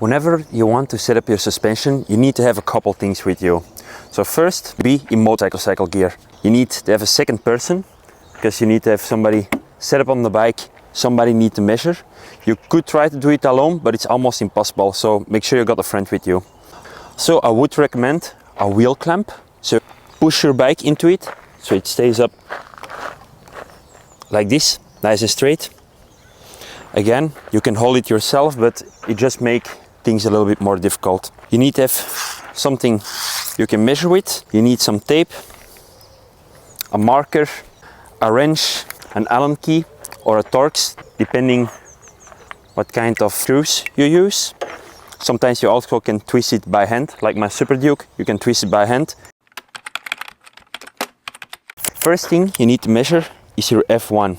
Whenever you want to set up your suspension, you need to have a couple things with you. So first, be in motorcycle gear. You need to have a second person, because you need to have somebody set up on the bike, somebody need to measure. You could try to do it alone, but it's almost impossible, so make sure you got a friend with you. So I would recommend a wheel clamp. So push your bike into it, so it stays up like this, nice and straight. Again, you can hold it yourself, but it just makes things a little bit more difficult. You need to have something you can measure with. You need some tape, a marker, a wrench, an Allen key or a Torx, depending what kind of screws you use. Sometimes you also can twist it by hand, like my Super Duke, you can twist it by hand. First thing you need to measure is your F1,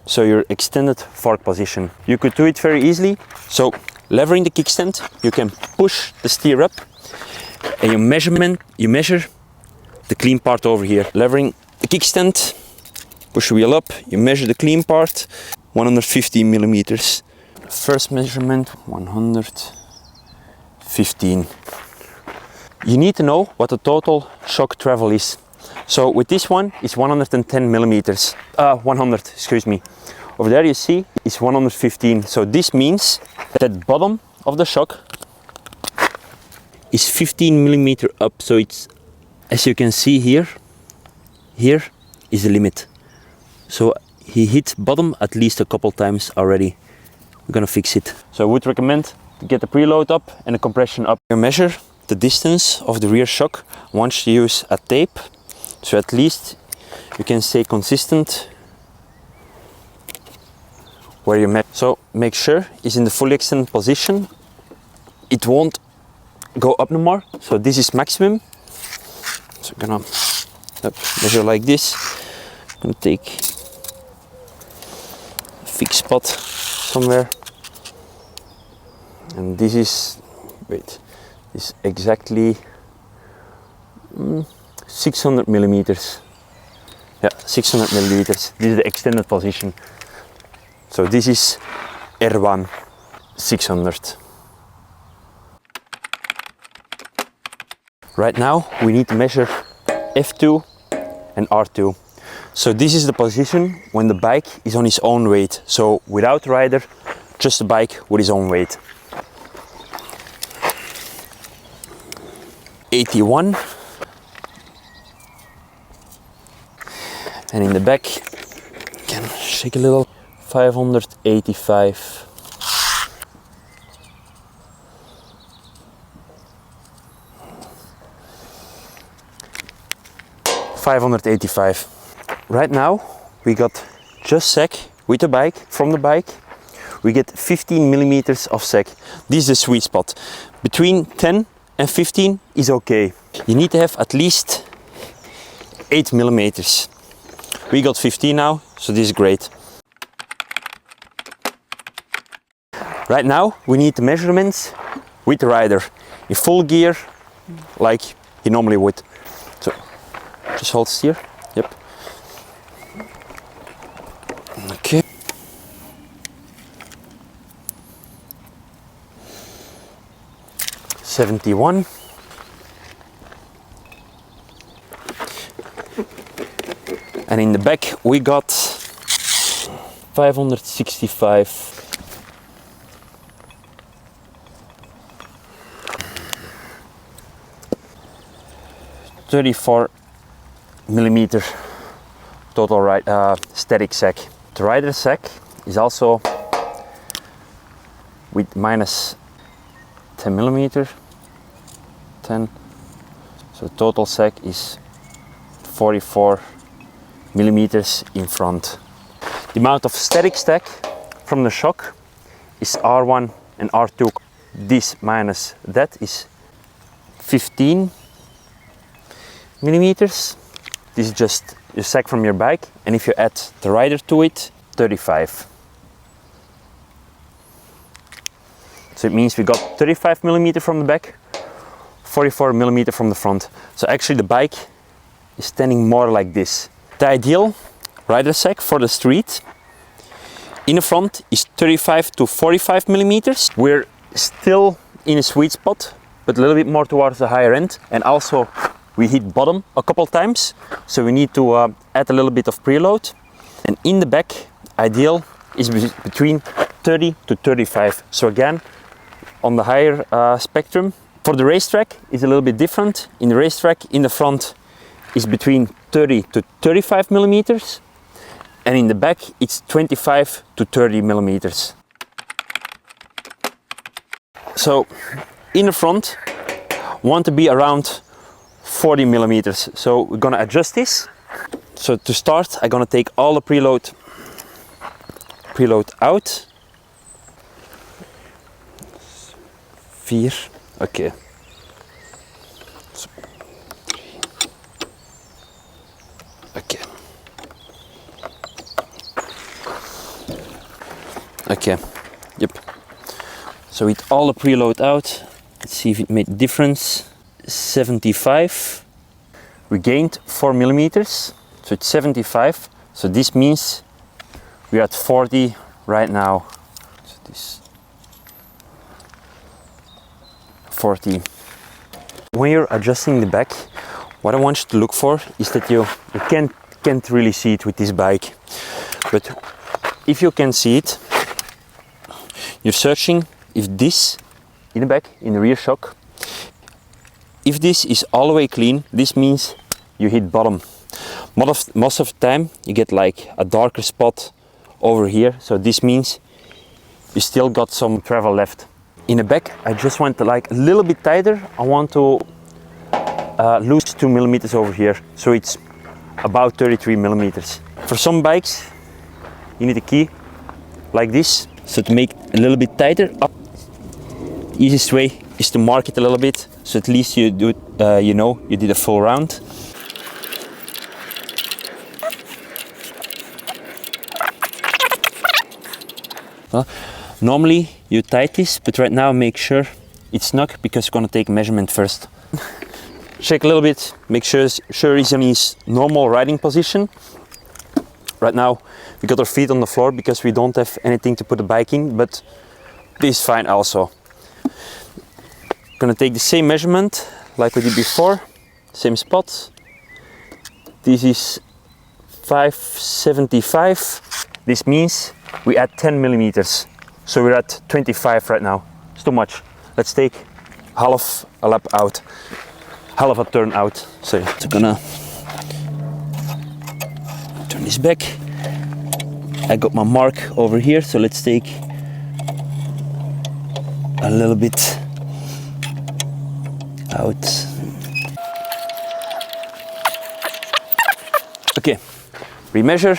so your extended fork position. You could do it very easily. So levering the kickstand, you can push the steer up, and you measure the clean part over here. Levering the kickstand, push the wheel up, you measure the clean part, 115 millimeters. First measurement, 115. You need to know what the total shock travel is. So with this one, it's 110 millimeters. 100, excuse me. Over there you see, it's 115. So this means that bottom of the shock is 15 millimeter up. So it's, as you can see here is the limit. So he hit bottom at least a couple times already. We're gonna fix it. So I would recommend to get the preload up and the compression up. You measure the distance of the rear shock once you use a tape, so at least you can stay consistent where you measure. So make sure it's in the fully extended position. It won't go up no more. So this is maximum. So I'm gonna measure like this. I'm gonna take a fixed spot somewhere. And this is, is exactly 600 millimeters. Yeah, 600 millimeters. This is the extended position. So this is R1 600. Right now we need to measure F2 and R2. So this is the position when the bike is on its own weight. So without rider, just the bike with his own weight. 81. And in the back, can shake a little, 585. Right now we got just sag with the bike, from the bike. We get 15 millimeters of sag. This is the sweet spot. Between 10 and 15 is okay. You need to have at least 8 millimeters. We got 15 now, so this is great. Right now we need the measurements with the rider in full gear, like he normally would. So just hold steer. Yep. Okay. $71. And in the back we got 565. $34 millimeter total static sag. The rider sag is also with minus 10 millimeter. 10. So total sag is 44 millimeters in front. The amount of static sag from the shock is R1 and R2. This minus that is 15 millimeters. This is just your sag from your bike, and if you add the rider to it, 35. So it means we got 35 millimeter from the back, 44 millimeter from the front. So actually the bike is standing more like this. The ideal rider sag for the street in the front is 35 to 45 millimeters. We're still in a sweet spot, but a little bit more towards the higher end. And also we hit bottom a couple times, so we need to add a little bit of preload. And in the back, ideal is between 30 to 35. So again, on the higher spectrum. For the racetrack is a little bit different. In the racetrack, in the front is between 30 to 35 millimeters, and in the back it's 25 to 30 millimeters. So in the front, want to be around 40 millimeters. So we're gonna adjust this. So to start, I'm gonna take all the preload out. 4, okay. Okay. Okay, yep. So with all the preload out, let's see if it made a difference. 75. We gained 4 millimeters, so it's 75. So this means we're at 40 right now. So this 40. When you're adjusting the back, what I want you to look for is that you can't really see it with this bike. But if you can see it, you're searching if this in the back, in the rear shock, if this is all the way clean, this means you hit bottom. Most of the time you get like a darker spot over here, so this means you still got some travel left. In the back, I just want to like a little bit tighter. I want to lose 2 millimeters over here, so it's about 33 millimeters. For some bikes, you need a key like this, so to make a little bit tighter up. Easiest way is to mark it a little bit, so at least you do it, you know you did a full round. Well, normally you tight this, but right now make sure it's snug because you're gonna take measurement first. Shake a little bit, make sure he's in his normal riding position. Right now we got our feet on the floor because we don't have anything to put the bike in, but this is fine also. Gonna take the same measurement like we did before, same spot. This is 575. This means we add 10 millimeters. So we're at 25 right now. It's too much. Let's take half a lap out, half a turn out. So I'm gonna turn this back. I got my mark over here, so let's take a little bit out. Okay, remeasure.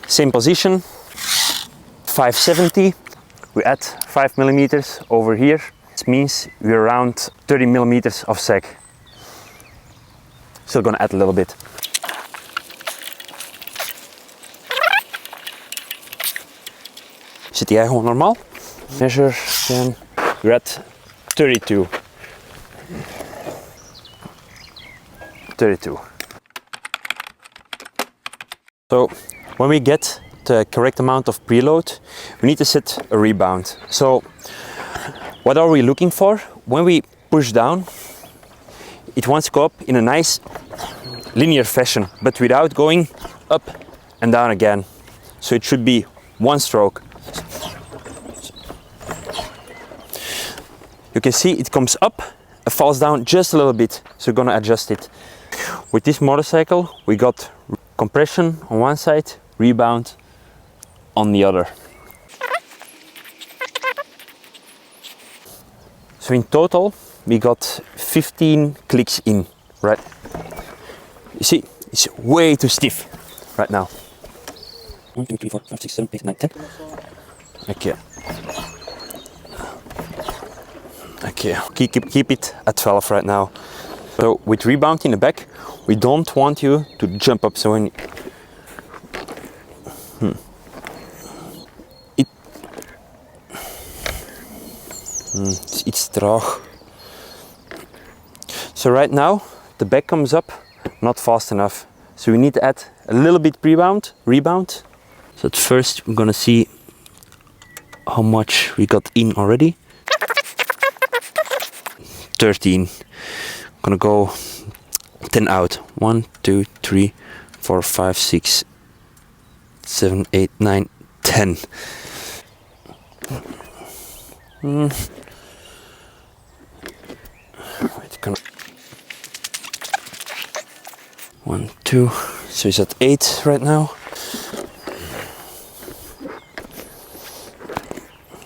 Same position, 570. We add 5 millimeters over here. This means we're around 30 millimeters of sag. Still gonna add a little bit. Zit jij gewoon normaal? Measure, then we're at 32. 32. So when we get the correct amount of preload, we need to set a rebound. So what are we looking for? When we push down, it wants to go up in a nice linear fashion, but without going up and down again. So it should be one stroke. You can see it comes up, it falls down just a little bit, so we're gonna adjust it. With this motorcycle, we got compression on one side, rebound on the other. So in total, we got 15 clicks in, right? You see, it's way too stiff right now. 1, 2, 3, 4, 5, 6, 7, 8, 9, 10. Okay. Okay, keep it at 12 right now. So with rebound in the back, we don't want you to jump up. So when it's traag. So right now the back comes up not fast enough. So we need to add a little bit rebound. So at first we're gonna see how much we got in already. 13. Gonna go 10 out. 1, 2, 3, 4, 5, 6, 7, 8, 9, 10. Wait, 1, 2, so he's at 8 right now.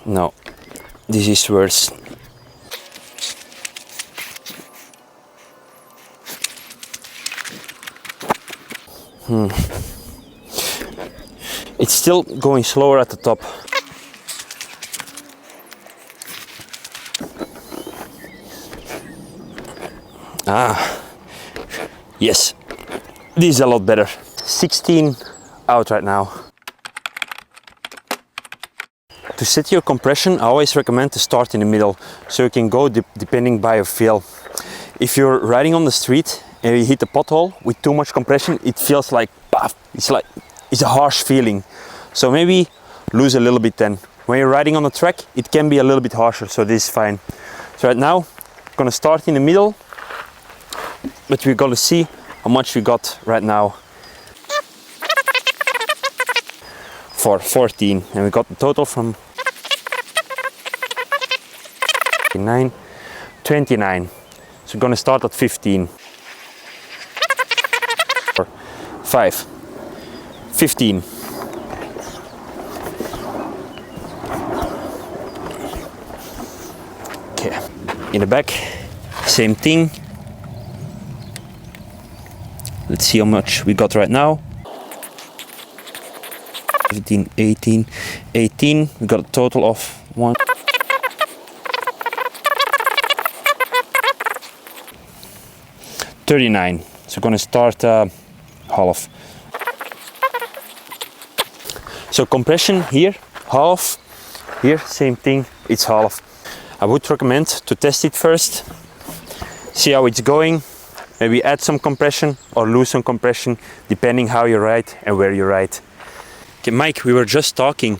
No, this is worse. It's still going slower at the top. Yes, this is a lot better. 16 out right now. To set your compression, I always recommend to start in the middle, so you can go depending by your feel. If you're riding on the street and you hit a pothole with too much compression, it feels like paf. It's a harsh feeling. So maybe lose a little bit then. When you're riding on the track, it can be a little bit harsher, so this is fine. So right now, I'm gonna start in the middle, but we're gonna see how much we got right now. For 14, and we got the total from 9, 29. So we're gonna start at 15. 5, 15. Okay, in the back, same thing. Let's see how much we got right now. 15, 18, 18. We got a total of 1. 39. So gonna start half. So compression here, half. Here, same thing, it's half. I would recommend to test it first, see how it's going, maybe add some compression or lose some compression, depending how you ride and where you ride. Okay, Mike, we were just talking.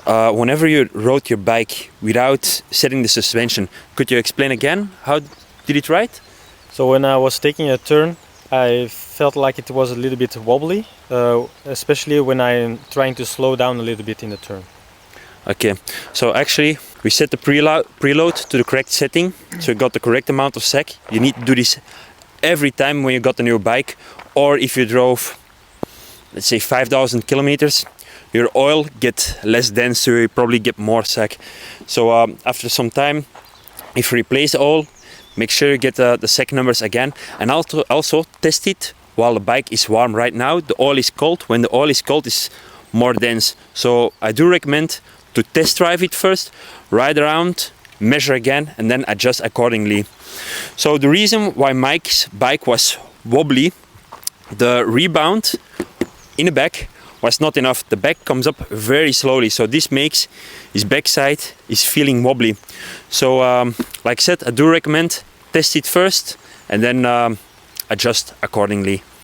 Whenever you rode your bike without setting the suspension, could you explain again how did it ride? So when I was taking a turn, I felt like it was a little bit wobbly, especially when I'm trying to slow down a little bit in the turn. Okay, so actually we set the preload to the correct setting, so you got the correct amount of sag. You need to do this every time when you got a new bike, or if you drove, let's say 5,000 kilometers, your oil get less dense, so you probably get more sag. So after some time, if you replace the oil, make sure you get the sag numbers again, and also test it while the bike is warm. Right now the oil is cold. When the oil is cold, it's more dense. So I do recommend to test drive it first, ride around, measure again, and then adjust accordingly. So the reason why Mike's bike was wobbly, the rebound in the back was not enough. The back comes up very slowly, so this makes his backside is feeling wobbly. So like I said, I do recommend test it first and then adjust accordingly.